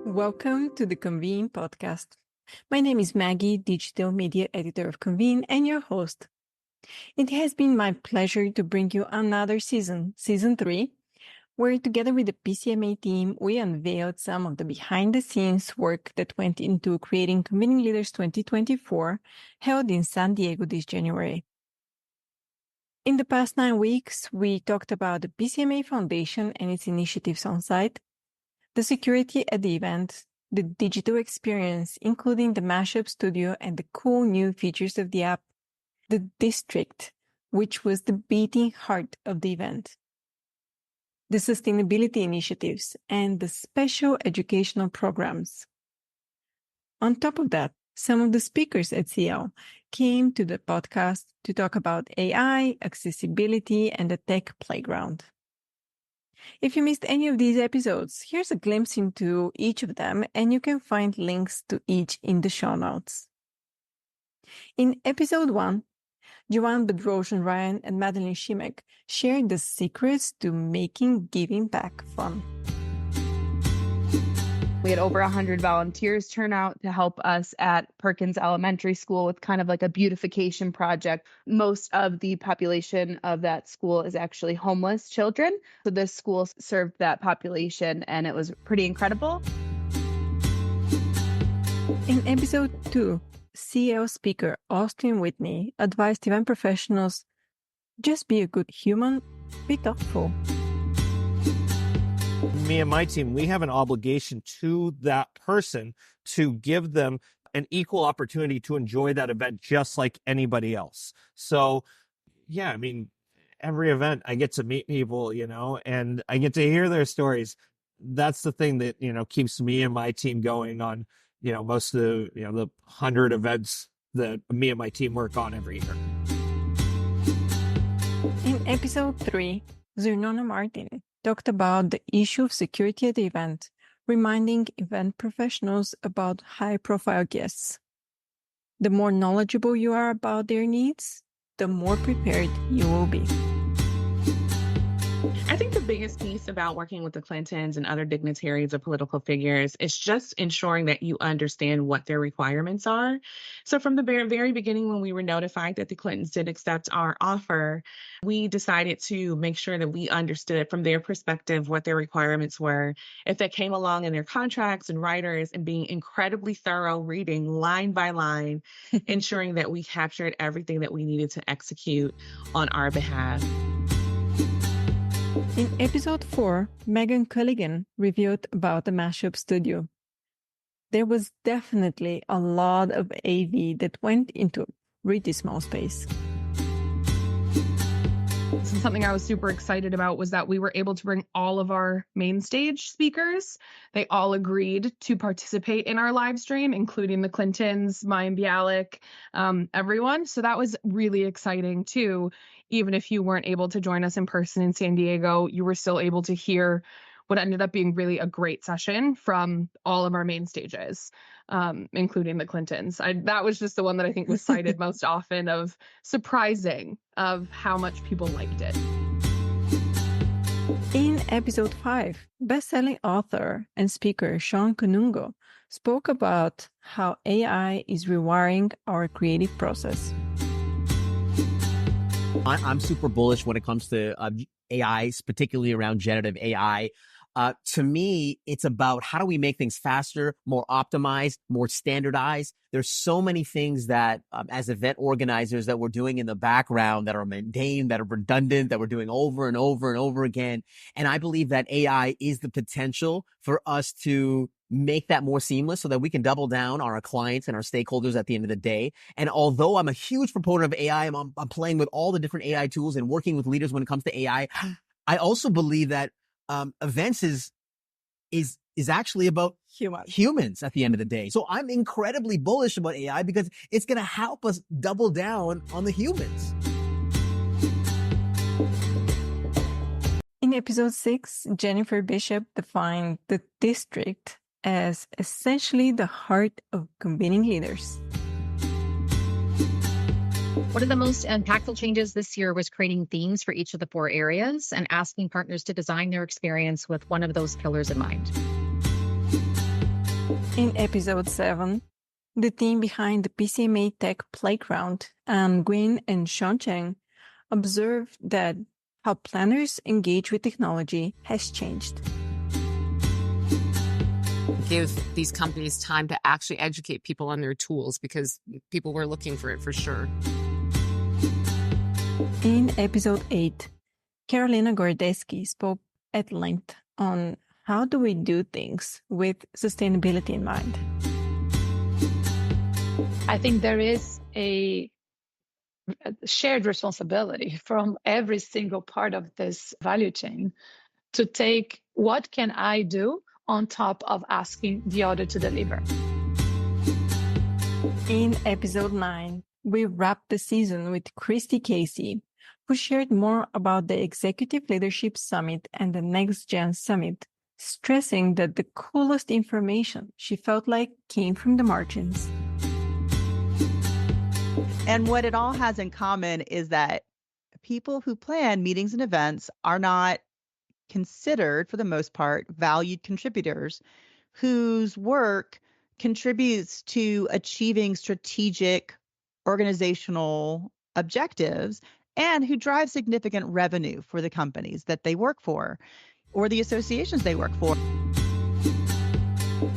Welcome to the Convene podcast. My name is Maggie, Digital Media Editor of Convene, and your host. It has been my pleasure to bring you another season, Season 3, where together with the PCMA team, we unveiled some of the behind-the-scenes work that went into creating Convening Leaders 2024, held in San Diego this January. In the past 9 weeks, we talked about the PCMA Foundation and its initiatives on site, the security at the event, the digital experience, including the Mashup Studio and the cool new features of the app, the district, which was the beating heart of the event, the sustainability initiatives, and the special educational programs. On top of that, some of the speakers at CL came to the podcast to talk about AI, accessibility, and the tech playground. If you missed any of these episodes, here's a glimpse into each of them, and you can find links to each in the show notes. In episode 1, Joanne Bedrosian-Ryan and Madeline Shimek shared the secrets to making giving back fun. We had over 100 volunteers turn out to help us at Perkins Elementary School with kind of like a beautification project. Most of the population of that school is actually homeless children. So this school served that population, and it was pretty incredible. In episode 2, CL speaker Austin Whitney advised event professionals, just be a good human, be thoughtful. Me and my team, we have an obligation to that person to give them an equal opportunity to enjoy that event just like anybody else. So, yeah, I mean, every event I get to meet people, and I get to hear their stories. That's the thing that, keeps me and my team going on, most of the, the 100 events that me and my team work on every year. In episode 3, Zernona Martin talked about the issue of security at the event, reminding event professionals about high-profile guests. The more knowledgeable you are about their needs, the more prepared you will be. I think the biggest piece about working with the Clintons and other dignitaries or political figures is just ensuring that you understand what their requirements are. So from the very beginning, when we were notified that the Clintons did accept our offer, we decided to make sure that we understood from their perspective what their requirements were. If that came along in their contracts and writers, and being incredibly thorough, reading line by line, ensuring that we captured everything that we needed to execute on our behalf. In episode 4, Megan Culligan revealed about the Mashup Studio. There was definitely a lot of AV that went into a pretty small space. So something I was super excited about was that we were able to bring all of our main stage speakers. They all agreed to participate in our live stream, including the Clintons, Mayim Bialik, everyone. So that was really exciting too. Even if you weren't able to join us in person in San Diego, you were still able to hear what ended up being really a great session from all of our main stages, including the Clintons. That was just the one that I think was cited most often of surprising of how much people liked it. In episode 5, best-selling author and speaker Sean Kanungo spoke about how AI is rewiring our creative process. I'm super bullish when it comes to AI, particularly around generative AI. To me, it's about how do we make things faster, more optimized, more standardized. There's so many things that as event organizers that we're doing in the background that are mundane, that are redundant, that we're doing over and over and over again. And I believe that AI is the potential for us to make that more seamless so that we can double down on our clients and our stakeholders at the end of the day. And although I'm a huge proponent of AI, I'm playing with all the different AI tools and working with leaders when it comes to AI. I also believe that events is actually about humans at the end of the day. So I'm incredibly bullish about AI because it's going to help us double down on the humans. In episode 6, Jennifer Bishop defined the district as essentially the heart of Convening Leaders. One of the most impactful changes this year was creating themes for each of the 4 areas and asking partners to design their experience with one of those pillars in mind. In episode 7, the team behind the PCMA Tech Playground, Nguyen and Sean Cheng, observed that how planners engage with technology has changed. Give these companies time to actually educate people on their tools because people were looking for it for sure. In episode 8, Carolina Gordeski spoke at length on how do we do things with sustainability in mind. I think there is a shared responsibility from every single part of this value chain to take what can I do on top of asking the other to deliver. In episode 9, we wrapped the season with Christy Casey, who shared more about the Executive Leadership Summit and the Next Gen Summit, stressing that the coolest information she felt like came from the margins. And what it all has in common is that people who plan meetings and events are not considered, for the most part, valued contributors whose work contributes to achieving strategic organizational objectives and who drive significant revenue for the companies that they work for or the associations they work for.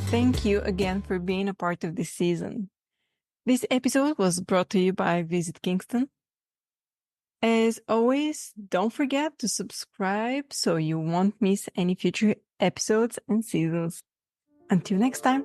Thank you again for being a part of this season. This episode was brought to you by Visit Kingston. As always, don't forget to subscribe so you won't miss any future episodes and seasons. Until next time.